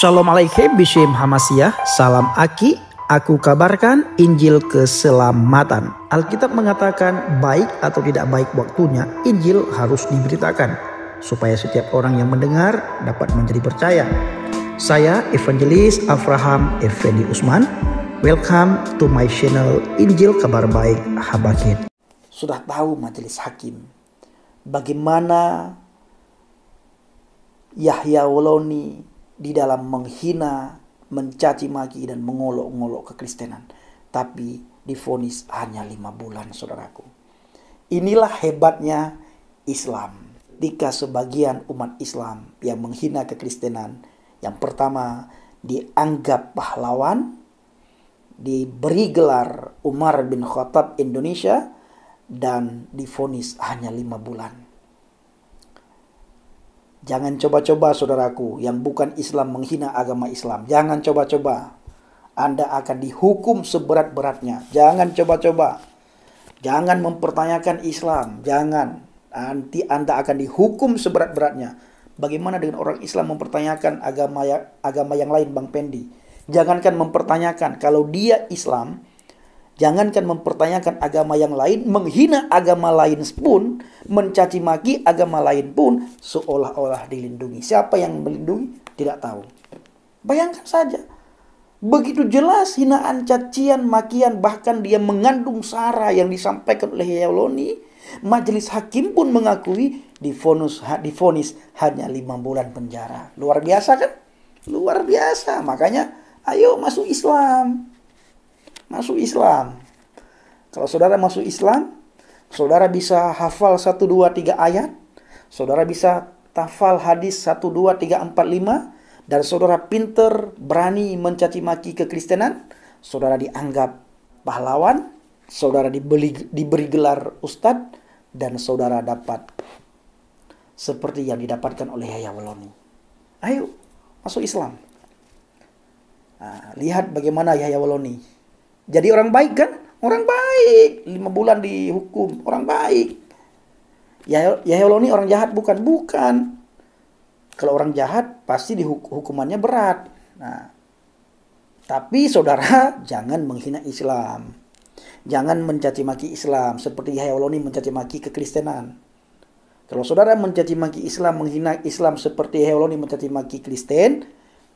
Shalom Aleichem Bishim Hamasiyah, salam Aki, aku kabarkan Injil keselamatan. Alkitab mengatakan baik atau tidak baik waktunya, Injil harus diberitakan supaya setiap orang yang mendengar dapat menjadi percaya. Saya Evangelis Avraham Effendi Usman. Welcome to my channel Injil Kabar Baik Habakit. Sudah tahu majelis hakim bagaimana Yahya Woloni di dalam menghina, mencaci maki dan mengolok-ngolok kekristenan, tapi divonis hanya 5 bulan, saudaraku. Inilah hebatnya Islam. Ketika sebagian umat Islam yang menghina kekristenan, yang pertama dianggap pahlawan, diberi gelar Umar bin Khattab Indonesia, dan divonis hanya 5 bulan. Jangan coba-coba, saudaraku, yang bukan Islam menghina agama Islam. Jangan coba-coba. Anda akan dihukum seberat-beratnya. Jangan coba-coba. Jangan mempertanyakan Islam. Jangan. Nanti Anda akan dihukum seberat-beratnya. Bagaimana dengan orang Islam mempertanyakan agama yang lain, Bang Pendi? Jangankan mempertanyakan. Kalau dia Islam, jangankan mempertanyakan agama yang lain, menghina agama lain pun, mencaci maki agama lain pun, seolah-olah dilindungi. Siapa yang melindungi? Tidak tahu. Bayangkan saja. Begitu jelas hinaan, cacian, makian, bahkan dia mengandung sara yang disampaikan oleh Yahya Woloni. Majelis hakim pun mengakui divonis hanya 5 bulan penjara. Luar biasa kan? Luar biasa. Makanya ayo masuk Islam. Masuk Islam. Kalau saudara masuk Islam, saudara bisa hafal 1, 2, 3 ayat. Saudara bisa tafal hadis 1, 2, 3, 4, 5. Dan saudara pinter, berani mencaci maki kekristenan. Saudara dianggap pahlawan. Saudara diberi gelar ustadz. Dan saudara dapat seperti yang didapatkan oleh Yahya Woloni. Ayo masuk Islam. Nah, lihat bagaimana Yahya Woloni. Jadi orang baik kan? Orang baik. 5 bulan dihukum. Orang baik. Yahya Woloni orang jahat bukan? Bukan. Kalau orang jahat pasti hukumannya berat. Nah, tapi saudara jangan menghina Islam. Jangan mencaci maki Islam seperti Yahya Woloni mencaci maki kekristenan. Kalau saudara mencaci maki Islam, menghina Islam seperti Yahya Woloni mencaci maki Kristen,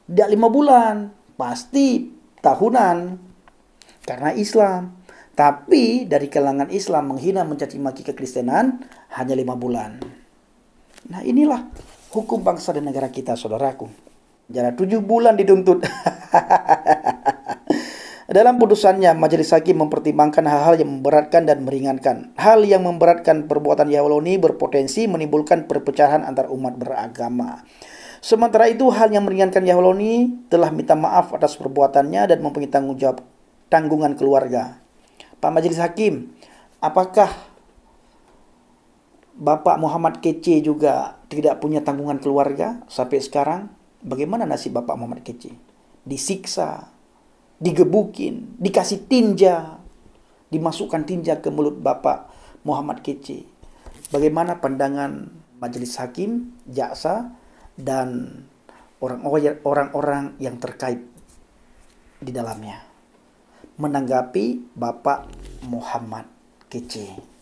tidak 5 bulan. Pasti tahunan. Karena Islam. Tapi dari kalangan Islam menghina, mencaci maki kekristenan hanya 5 bulan. Nah, inilah hukum bangsa dan negara kita, saudaraku. Penjara 7 bulan dituntut. Dalam putusannya, majelis hakim mempertimbangkan hal-hal yang memberatkan dan meringankan. Hal yang memberatkan perbuatan Yahya Woloni berpotensi menimbulkan perpecahan antar umat beragama. Sementara itu, hal yang meringankan Yahya Woloni telah minta maaf atas perbuatannya dan mempunyai tanggungan keluarga. Pak Majelis Hakim, apakah Bapak Muhammad Kece juga tidak punya tanggungan keluarga sampai sekarang? Bagaimana nasib Bapak Muhammad Kece? Disiksa, digebukin, dikasih tinja, dimasukkan tinja ke mulut Bapak Muhammad Kece. Bagaimana pandangan Majelis Hakim, jaksa, dan orang-orang yang terkait di dalamnya menanggapi Bapak Muhammad Kece?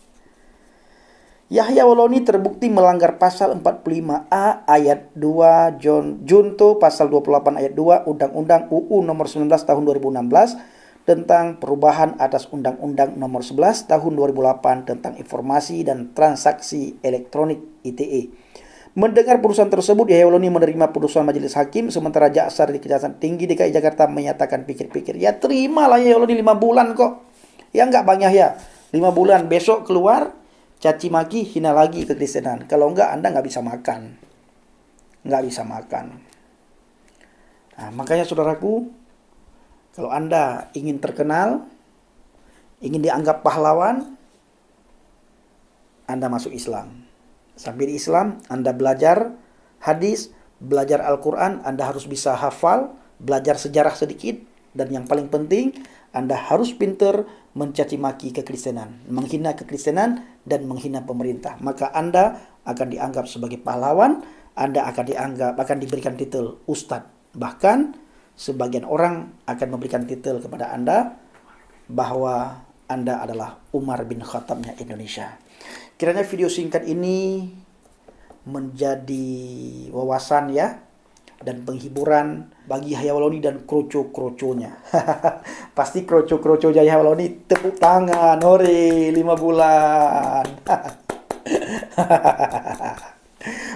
Yahya Woloni terbukti melanggar pasal 45A ayat 2 Junto pasal 28 ayat 2 Undang-Undang UU nomor 19 tahun 2016 tentang perubahan atas Undang-Undang nomor 11 tahun 2008 tentang informasi dan transaksi elektronik ITE. Mendengar putusan tersebut, Yahya Woloni menerima putusan majelis hakim, sementara jaksa dari Kejaksaan Tinggi DKI Jakarta menyatakan pikir-pikir. Ya terimalah Yahya Woloni 5 bulan kok. Ya enggak Bang Yahya? 5 bulan, besok keluar, caci maki, hina lagi kekristenan. Kalau enggak, Anda enggak bisa makan. Enggak bisa makan. Nah, makanya saudaraku, kalau Anda ingin terkenal, ingin dianggap pahlawan, Anda masuk Islam. Sampai di Islam, Anda belajar hadis, belajar Al-Quran, Anda harus bisa hafal, belajar sejarah sedikit, dan yang paling penting, Anda harus pintar mencaci maki kekristenan, menghina kekristenan, dan menghina pemerintah. Maka Anda akan dianggap sebagai pahlawan, Anda akan diberikan titel Ustadz. Bahkan sebagian orang akan memberikan titel kepada Anda bahwa Anda adalah Umar bin Khattabnya Indonesia. Kiranya video singkat ini menjadi wawasan ya, dan penghiburan bagi Yahya Waloni dan kroco-kroconya. Pasti kroco-kroco Yahya Waloni tepuk tangan, hore, 5 bulan.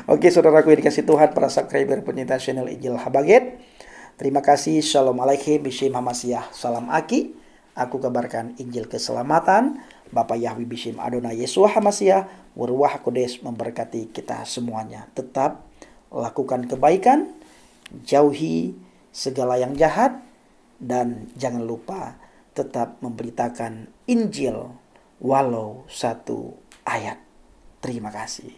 Oke, saudaraku yang dikasih Tuhan, para subscriber pencinta channel Injil Habaget, terima kasih. Shalom alaikum, Bishim Hamasiyah, salam Aki. Aku kabarkan Injil keselamatan. Bapak Yahwi Bishim Adonai Yesua Hamasiyah, Waruah Kodes memberkati kita semuanya. Tetap lakukan kebaikan, jauhi segala yang jahat, dan jangan lupa tetap memberitakan Injil walau 1 ayat. Terima kasih.